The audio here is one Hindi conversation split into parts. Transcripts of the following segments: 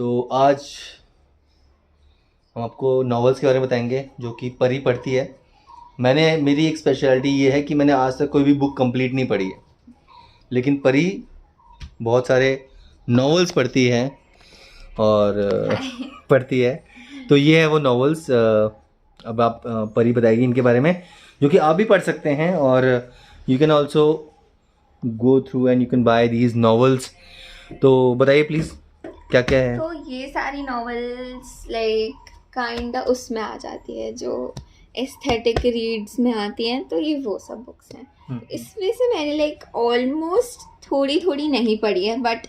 तो आज हम आपको नॉवेल्स के बारे में बताएंगे जो कि परी पढ़ती है। मेरी एक स्पेशलिटी ये है कि मैंने आज तक कोई भी बुक कंप्लीट नहीं पढ़ी है, लेकिन परी बहुत सारे नॉवेल्स पढ़ती है और पढ़ती है। तो ये है वो नॉवेल्स। अब आप परी बताएगी इनके बारे में, जो कि आप भी पढ़ सकते हैं और you can also go through and you can buy these novels. तो बताइए प्लीज़ क्या क्या है। तो ये सारी नॉवेल्स लाइक काइंड उसमें आ जाती है जो एस्थेटिक रीड्स में आती हैं, तो ये वो सब बुक्स हैं। इसमें से मैंने लाइक ऑलमोस्ट थोड़ी थोड़ी नहीं पढ़ी है, बट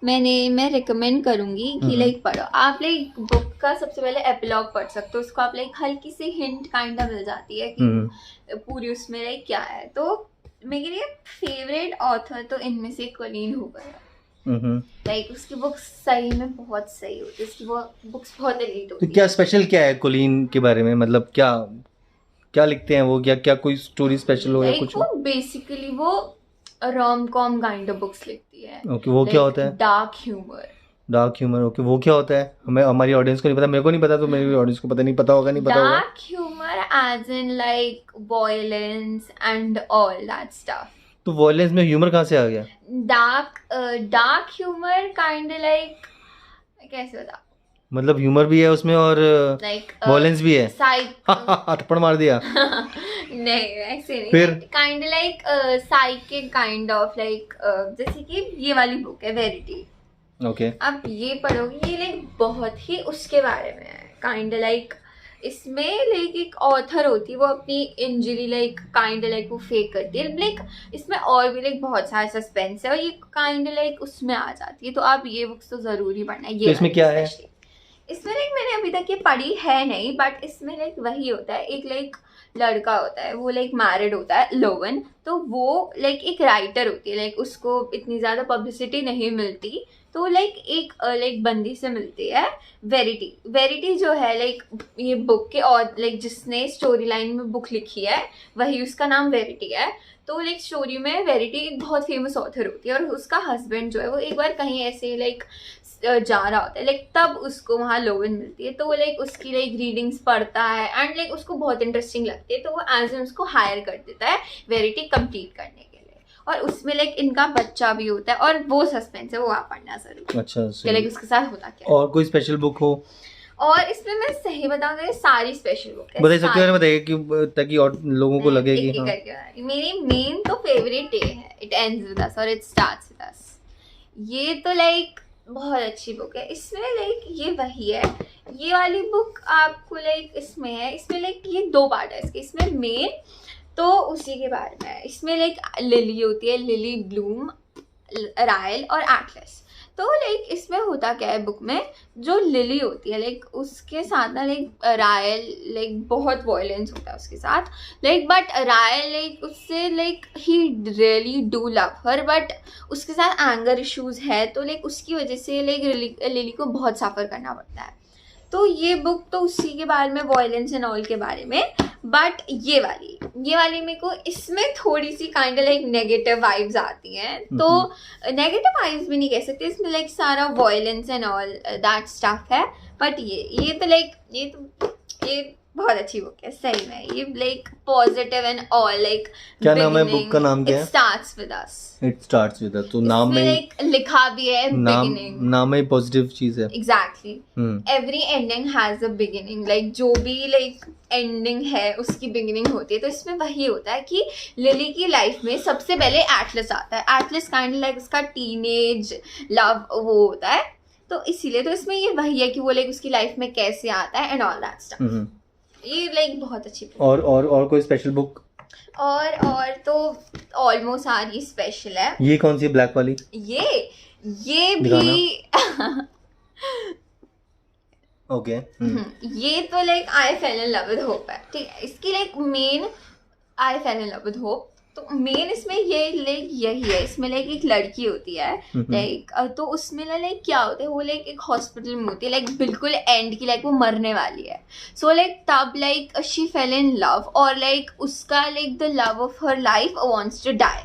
मैं रिकमेंड करूँगी कि लाइक पढ़ो। आप लाइक बुक का सबसे पहले एपिलॉग पढ़ सकते हो, उसको आप लाइक हल्की सी हिंट काइंड मिल जाती है कि पूरी उसमें लाइक क्या है। तो मेरे लिए फेवरेट ऑथर तो इनमें से कोलिन हूवर है। लाइक उसकी बुक्स सही में बहुत सही होती है, उसकी बुक्स बहुत एलीट होती है। तो क्या स्पेशल क्या है कोलिन के बारे में, मतलब क्या क्या लिखते हैं वो, क्या कोई स्टोरी स्पेशल हो या कुछ? वो बेसिकली वो rom com kind of books लिखती है। ओके, वो क्या होता है? Dark humour. Dark humour, okay, वो क्या होता है? हमें, हमारी ऑडियंस को नहीं पता, मेरे को नहीं पता, तो मेरी ऑडियंस को नहीं पता होगा। Dark humour as in like violence and all that stuff. तो वॉयलेंस में ह्यूमर कहाँ से आ गया? डार्क ह्यूमर काइंड लाइक कैसे बता, मतलब ह्यूमर भी है उसमें और लाइक वॉयलेंस भी है। थप्पड़ मार दिया। नहीं ऐसे नहीं, फिर kind like psychic kind of like जैसे कि ये वाली बुक है वेरिटी। ओके, अब ये पढ़ोगे, ये लाइक बहुत ही उसके बारे में है काइंड लाइक। इसमें लाइक एक ऑथर होती है, वो अपनी इंजरी लाइक काइंड लाइक वो फेक करती है। लाइक इसमें और भी लाइक बहुत सारा सस्पेंस है और ये काइंड लाइक उसमें आ जाती है। तो आप ये बुक्स तो जरूर ही पढ़ना है। ये तो इसमें क्या है? इसमें लाइक मैंने अभी तक ये पढ़ी है नहीं, बट इसमें लाइक वही होता है, एक लाइक लड़का होता है, वो लाइक मैरिड होता है, लोवन। तो वो लाइक एक राइटर होती है, लाइक उसको इतनी ज़्यादा पब्लिसिटी नहीं मिलती। तो लाइक एक लाइक बंदी से मिलती है वेरिटी जो है लाइक ये बुक के, और लाइक जिसने स्टोरी लाइन में बुक लिखी है वही उसका नाम वेरिटी है। तो लाइक स्टोरी में वेरिटी एक बहुत फेमस ऑथर होती है और उसका हस्बैंड जो है वो एक बार कहीं ऐसे लाइक जा रहा होता है, लाइक तब उसको वहाँ लोवन मिलती है। तो वो लाइक उसकी लाइक रीडिंग्स पढ़ता है एंड लाइक उसको बहुत इंटरेस्टिंग लगती है, तो वो एज एन उसको हायर कर देता है वेरिटी कंप्लीट करने के लिए। और उसमें लाइक इनका बच्चा भी होता है और वो सस्पेंस है, वो आप पढ़ना जरूर। अच्छा, लाइक उसके साथ होता क्या। और कोई स्पेशल बुक हो? और इसमें मैं सही बताऊँ तो सारी स्पेशल बुक है। बताइए, सबके बारे में बताइए कि ताकि और लोगों को लगे कि हाँ। मेरी मेन तो फेवरेट ये है, इट एंड्स विद अस और इट स्टार्ट्स विद अस। ये तो लाइक बहुत अच्छी बुक है। इसमें लाइक ये वही है, ये वाली बुक आपको लाइक इसमें है, इसमें लाइक ये 2 पार्ट है इसके। इसमें मेन तो उसी के बारे में है। इसमें लाइक लिली होती है, लिली ब्लूम, रायल और एटलस। तो लाइक इसमें होता क्या है बुक में, जो लिली होती है लाइक उसके साथ ना लाइक रायल लाइक बहुत वॉयलेंस होता है उसके साथ लाइक, बट रायल लाइक उससे like he really do love her, but उसके साथ एंगर इश्यूज है। तो लाइक उसकी वजह से लाइक लिली को बहुत सफ़र करना पड़ता है। तो ये बुक तो उसी के बारे में, वॉयलेंस एंड ऑल के बारे में। बट ये वाली मेरे को इसमें थोड़ी सी काइंड लाइक नेगेटिव वाइब्स आती हैं। तो नेगेटिव वाइब्स भी नहीं कह सकते, इसमें लाइक सारा violence and all that stuff है। बट ये तो लाइक ये बहुत अच्छी बुक है सही में। ये like positive and all like. क्या नाम है बुक का? नाम क्या है? It starts with us. It starts with us. तो नाम में लाइक लिखा भी है बिगिनिंग, नाम में पॉजिटिव चीज है। Exactly. Every ending has a beginning, like जो भी लाइक एंडिंग है उसकी बिगिनिंग होती है। तो इसमें वही होता है कि लिली की लाइफ में सबसे पहले एटलस आता है। एटलस काइंड लाइक उसका टीनेज लव वो होता है, तो इसीलिए तो इसमें ये वही है कि वो लाइक उसकी लाइफ में कैसे आता है एंड ऑल दैट स्टफ। ये लाइक बहुत अच्छी बुक। और कोई स्पेशल बुक? और तो ऑलमोस्ट सारी स्पेशल है। ये कौन सी ब्लैक वाली? ये भी ओके। ये तो like I fail in love with hope है, ठीक है। इसकी like main I fail in love with hope, तो मेन इसमें ये लाइक यही है। इसमें लाइक एक लड़की होती है लाइक, तो उसमें लाइक क्या होता है, वो लाइक एक हॉस्पिटल में होती है लाइक बिल्कुल एंड की, लाइक वो मरने वाली है। सो लाइक तब like she fell in love और लाइक उसका like the love of her life wants to die.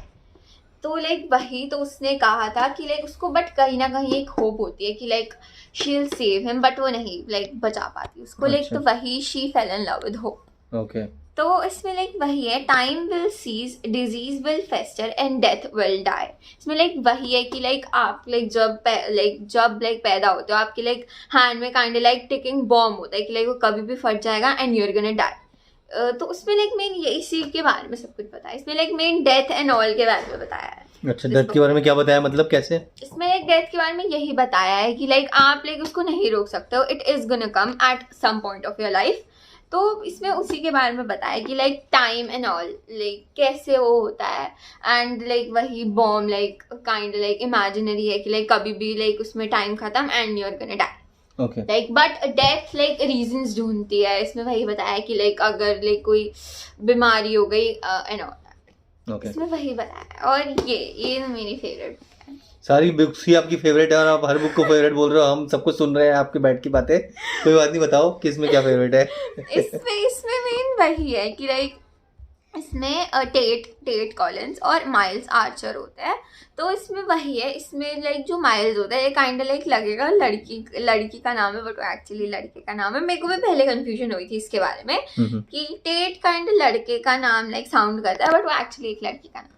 तो लाइक वही तो उसने कहा था कि लाइक उसको बट कहीं ना कहीं एक होप होती है कि like she will save him, but वो नहीं लाइक बचा पाती उसको। लाइक अच्छा। तो वही she fell in love with hope. Okay. तो इसमें लाइक वही है, time will cease, disease will fester and death will die. इसमें लाइक वही है कि लाइक आप लाइक जब पैदा होते हो आपके लाइक हैंड में काइंड लाइक टिकिंग बॉम्ब होता है कि लाइक वो कभी भी फट जाएगा and you are gonna die. तो उसमें लाइक मेन ये इसी के बारे में सब कुछ बताया। इसमें like main death and all के बारे में बताया है। अच्छा, डेथ के बारे में क्या बताया, मतलब कैसे? इसमें लाइक डेथ के बारे में यही बताया है कि लाइक आप लाइक उसको नहीं रोक सकते हो, it is gonna come at some point of your life. तो इसमें उसी के बारे में बताया कि like time and all like कैसे वो होता है, एंड लाइक वही bomb like kind like imaginary है कि लाइक कभी भी लाइक उसमें टाइम खत्म and you are gonna die. Okay. Like but death like reasons ढूंढती है। इसमें वही बताया कि लाइक अगर लाइक कोई बीमारी हो गई एंड ऑल। ओके। इसमें वही बताया। और ये मेरी फेवरेट सारी बुक्स ही आपकी फेवरेट है और आप हर बुक को फेवरेट बोल रहे हो, हम सब कुछ सुन रहे हैं आपके बैठ की बातें। कोई बात नहीं, बताओ कि इसमें क्या फेवरेट है। इसमें मेन वही है कि लाइक इसमें टेट कॉलिंस और माइल्स आर्चर होता है। तो इसमें वही है, इसमें लाइक जो माइल्स होता है ये काइंड लाइक लगेगा लड़की का नाम है, बट एक्चुअली लड़के का नाम है। मेरे को भी पहले कंफ्यूजन हुई थी इसके बारे में कि टेट काइंड लड़के का नाम लाइक साउंड करता है, बट वो एक्चुअली एक लड़की का नाम।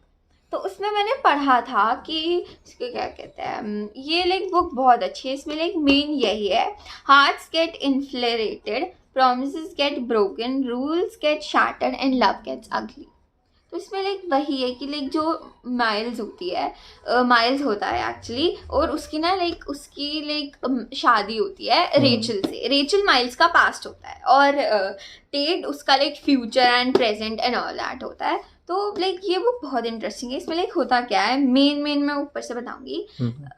तो उसमें मैंने पढ़ा था कि इसको क्या कहते हैं, ये लाइक बुक बहुत अच्छी है। इसमें लाइक मेन यही है, hearts get inflated, promises get broken, rules get shattered and love gets ugly। तो इसमें लाइक वही है कि लाइक जो माइल्स होती है माइल्स होता है एक्चुअली, और उसकी ना लाइक उसकी लाइक शादी होती है रेचल से। रेचल माइल्स का पास्ट होता है और टेड उसका like future and present and all that होता है। तो लाइक ये बुक बहुत इंटरेस्टिंग है। इसमें लाइक होता क्या है, मेन मैं ऊपर से बताऊंगी।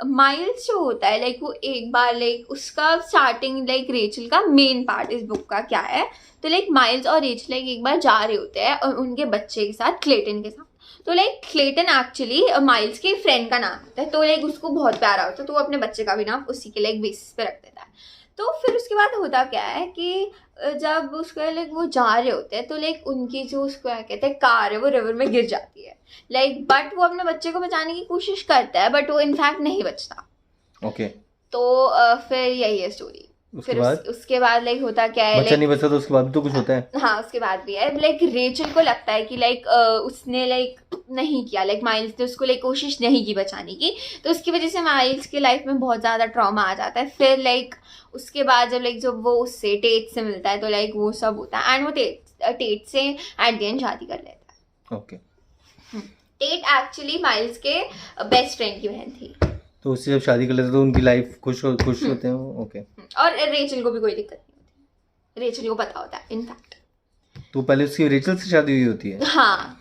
माइल्स जो होता है लाइक वो एक बार लाइक उसका स्टार्टिंग लाइक रेचल का मेन पार्ट इस बुक का क्या है, तो लाइक माइल्स और रेचल लाइक एक बार जा रहे होते हैं और उनके बच्चे के साथ, क्लेटन के साथ। तो लाइक क्लेटन एक्चुअली माइल्स के फ्रेंड का नाम होता है, तो लाइक उसको बहुत प्यारा होता है, तो वो अपने बच्चे का भी नाम उसी के लाइक बेसिस पे रख देता है। तो फिर उसके बाद होता क्या है कि जब उसको लाइक वो जा रहे होते हैं तो लाइक उनकी जो उसको क्या कहते हैं कार है वो रिवर में गिर जाती है लाइक, बट वो अपने बच्चे को बचाने की कोशिश करता है बट वो इनफैक्ट नहीं बचता। ओके। तो फिर यही है स्टोरी। फिर बाद? उसके बाद लाइक होता क्या है, बच्चा नहीं बचता तो उसके बाद भी तो कुछ होता है। हाँ उसके बाद भी है। लाइक रेचल को लगता है कि लाइक उसने लाइक नहीं किया, लाइक माइल्स ने उसको लाइक कोशिश नहीं की बचाने की, तो उसकी वजह से माइल्स के लाइफ में बहुत ज़्यादा ट्रॉमा आ जाता है। फिर लाइक उसके बाद जब वो उससे टेट से मिलता है तो लाइक वो सब होता है एंड वो टेट से एट द एंड शादी कर लेता है। ओके। टेट एक्चुअली माइल्स के बेस्ट फ्रेंड की बहन थी, तो उससे जब शादी कर लेते तो उनकी लाइफ खुश होते हैं वो। ओके। और रेचल को भी कोई दिक्कत नहीं होती, रेचल को पता होता है इनफैक्ट। तो पहले उसकी रेचल से शादी हुई होती है। हाँ,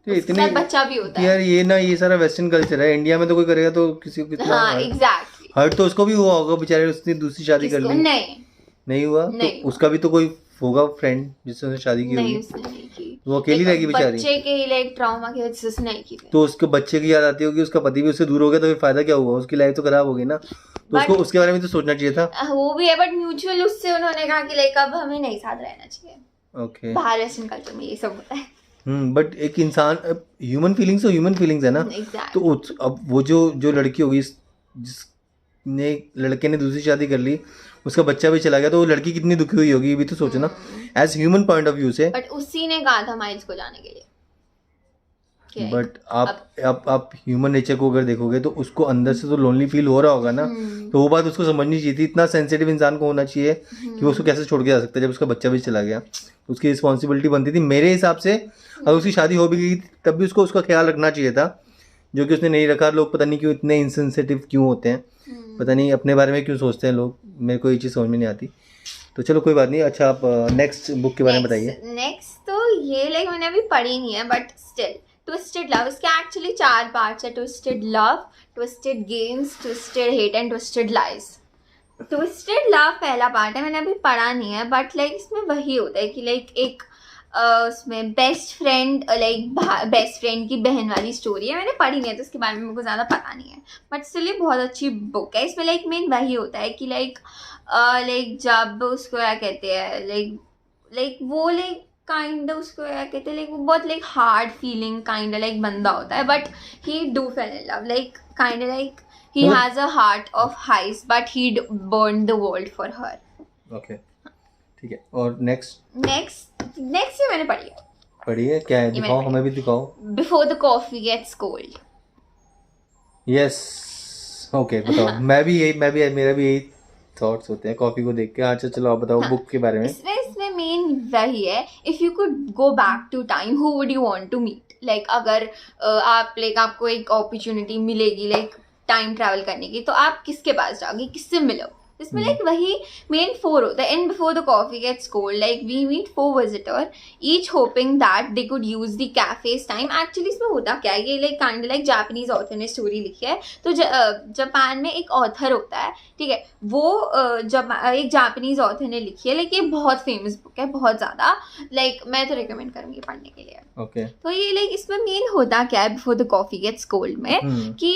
तो इतने बच्चा भी होता है यार, ये सारा वेस्टर्न कल्चर है। इंडिया में तो कोई करेगा तो किसी को कितना हाँ एग्जैक्टली हर्ट तो उसको भी हुआ होगा बेचारे, उसने दूसरी शादी कर ली। नहीं हुआ नहीं तो उसका भी तो कोई होगा फ्रेंड जिससे उसने शादी की नहीं, होगी। उसने नहीं की, वो अकेली रहेगी बेचारी। बच्चे के ही लाइक ट्रॉमा की वजह से उसने नहीं की। तो उसके बच्चे की याद आती होगी, उसका पति भी उससे दूर हो गया तो फिर फायदा क्या हुआ, उसकी लाइफ तो खराब होगी ना। तो उसको उसके बारे में तो सोचना चाहिए था। वो भी है बट म्यूचुअल उससे उन्होंने कहा कि लाइक अब हमें नहीं साथ रहना चाहिए। ओके। बाहर वेस्टर्न कल्चर में ये सब होता है। बट एक इंसान ह्यूमन फीलिंग्स तो ह्यूमन फीलिंग्स है ना। exactly. तो अब वो जो लड़की होगी जिसने लड़के ने दूसरी शादी कर ली, उसका बच्चा भी चला गया, तो वो लड़की कितनी दुखी हुई होगी ये भी तो सोचो ना, as human point of view से। बट उसी ने कहा था माइल्स को जाने के लिए। बट आप ह्यूमन नेचर को अगर देखोगे तो उसको अंदर से तो लोनली फील हो रहा होगा ना, तो वो बात उसको समझनी चाहिए थी। इतना सेंसिटिव इंसान को होना चाहिए कि वो उसको कैसे छोड़ के जा सकता है जब उसका बच्चा भी चला गया। उसकी रिस्पॉन्सिबिलिटी बनती थी मेरे हिसाब से। अगर उसकी शादी हो भी गई तब भी उसको उसका ख्याल रखना चाहिए था, जो कि उसने नहीं रखा। लोग पता नहीं क्यों इतने इंसेंसिटिव क्यों होते हैं, पता नहीं अपने बारे में क्यों सोचते हैं लोग, मेरे को ये चीज़ समझ में नहीं आती। तो चलो कोई बात नहीं। अच्छा, आप नेक्स्ट बुक के बारे में बताइए। नेक्स्ट तो ये लाइक मैंने अभी पढ़ी नहीं है बट स्टिल, ट्विस्टेड लव। इसके एक्चुअली 4 पार्ट्स है, twisted love, twisted games, twisted hate and twisted lies. Twisted love पहला पार्ट है, मैंने अभी पढ़ा नहीं है बट लाइक इसमें वही होता है कि लाइक एक उसमें बेस्ट फ्रेंड बेस्ट फ्रेंड की बहन वाली स्टोरी है। मैंने पढ़ी नहीं है तो उसके बारे में मेरे को ज़्यादा पता नहीं है, बट स्टिल ये बहुत अच्छी बुक है। इसमें लाइक मेन वही होता है कि लाइक जब उसको क्या कहते हैं लाइक वो लाइक काइंड उसको क्या कहते हैं, लाइक वो बहुत like hard feeling kind like बंदा होता है, but he do fell in love, like kind like he मतलब- has a heart of ice but he burn the world for her. Okay ठीक है. और नेक्स्ट नेक्स्ट ये मैंने पढ़ी है, पढ़ी है क्या है? ये दिखाओ, मैंने हमें भी दिखाओ. Before the coffee gets cold. Yes okay बताओ. मेरा भी यही थॉट्स होते हैं कॉफी को देख के. अच्छा चलो आप बताओ हाँ. बुक के बारे में. इसमें मेन वही है, if you could go back to time who would you want to meet. Like अगर आप लाइक आपको एक अपॉर्चुनिटी मिलेगी लाइक टाइम ट्रैवल करने की, तो आप किसके पास जाओगे, किससे मिलोगे. इसमें लाइक वही मेन 4 होता है. In before the coffee gets cold like we meet 4 visitor each hoping that they could use the cafe's time. Actually इसमें होता क्या है, ये like kind like Japanese author ने स्टोरी लिखी है. तो जापान में एक ऑथर होता है, ठीक है, वो एक जापानीज ऑथर ने लिखी है. लाइक ये बहुत फेमस बुक है, बहुत ज़्यादा. लाइक मैं तो रिकमेंड करूँगी पढ़ने के लिए. ओके तो ये लाइक इसमें मेन होता क्या है before the coffee gets cold में, कि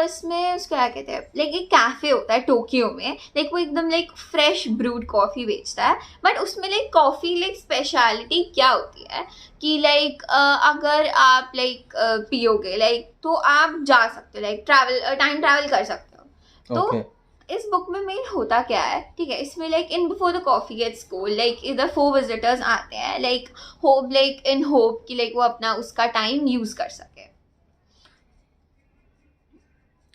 इसमें उसको क्या कहते हैं, लाइक एक कैफे होता है टोक्यो में. लाइक वो एकदम लाइक फ्रेश ब्रूड कॉफी बेचता है. बट उसमें लाइक कॉफी लाइक स्पेशलिटी क्या होती है कि लाइक अगर आप लाइक पियोगे लाइक तो आप जा सकते हो, लाइक टाइम ट्रैवल कर सकते हो. तो ओके इस बुक में मेन होता क्या है, ठीक है, इसमें like in before the coffee gets cold like इधर 4 विजिटर्स आते हैं like hope like in hope कि लाइक वो अपना उसका टाइम यूज कर सके.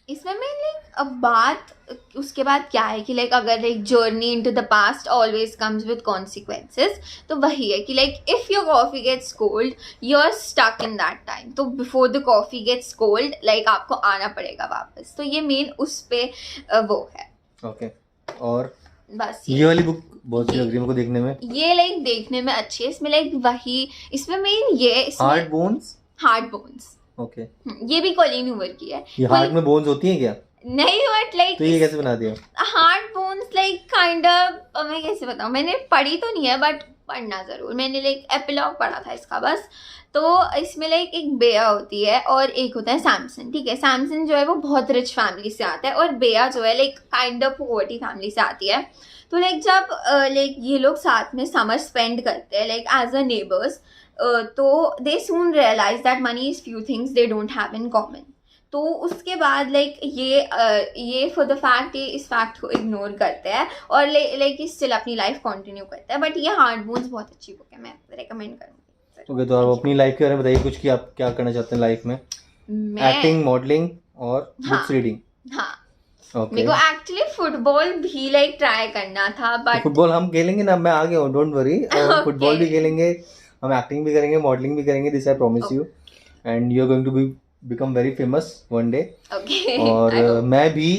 इसमें मेन लाइक अब बात उसके बाद क्या है कि लाइक अगर like journey into the past always comes with consequences. तो वही है कि like if your coffee gets cold you are stuck in that time. तो before the coffee gets cold like आपको आना पड़ेगा वापस. तो ये मेन उस पे वो है. ओके और बस ये वाली बुक बहुत अच्छी लग रही है मेरे को देखने में. ये लाइक देखने में अच्छी है. इसमें लाइक वही इसमें मेन ये heart bones. Heart bones. Okay ये भी कॉलिन हूवर की है. ये हार्ट में बोन्स होती हैं क्या? नहीं बट लाइक तो ये कैसे बना दिया? Heart bones like kind of मैं कैसे बताऊँ, मैंने पढ़ी तो नहीं है बट पढ़ना ज़रूर. मैंने लाइक एपिलॉग पढ़ा था इसका बस. तो इसमें लाइक एक बेया होती है और एक होता है सैमसन, ठीक है. सैमसन जो है वो बहुत रिच फैमिली से आता है और बेया जो है like kind of poverty family से आती है. तो लाइक जब लाइक ये लोग साथ में समर स्पेंड करते हैं लाइक एज अ नेबर्स, तो they soon realise that money is few things they don't have in common. तो उसके बाद लाइक ये फॉर द फैक्ट ये इस फैक्ट को इग्नोर करते हैं और लाइक स्टिल अपनी लाइफ कंटिन्यू करते हैं. बट ये हार्ट बोन्स बहुत अच्छी बुक है, मैं रिकमेंड करूँगी. ओके तो आप अपनी लाइफ के बारे में बताइए कुछ कि आप क्या करना चाहते हैं लाइफ में. एक्टिंग, मॉडलिंग और बुक्स रीडिंग. हाँ ओके मेरे को एक्चुअली फुटबॉल भी लाइक ट्राई करना था बट फुटबॉल हम खेलेंगे ना, मैं आ गया हूँ, डोंट वरी. और फुटबॉल भी खेलेंगे, हम एक्टिंग भी करेंगे, मॉडलिंग भी करेंगे. This I promise you. And you are going to be become very famous one day. Okay और मैं भी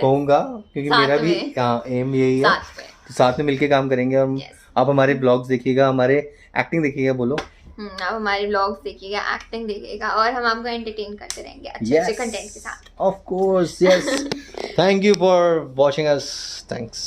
होऊंगा क्योंकि साथ मेरा भी में। एम यही है. साथ में. तो साथ में मिलके काम करेंगे हम. Yes. आप हमारे ब्लॉग्स देखिएगा, हमारे एक्टिंग देखिएगा. बोलो. आप हमारे ब्लॉग्स देखिएगा, एक्टिंग देखिएगा और हम आपको एंटरटेन करते रहेंगे अच्छे कंटेंट के साथ. Of course, yes. Thank you for watching us. Thanks.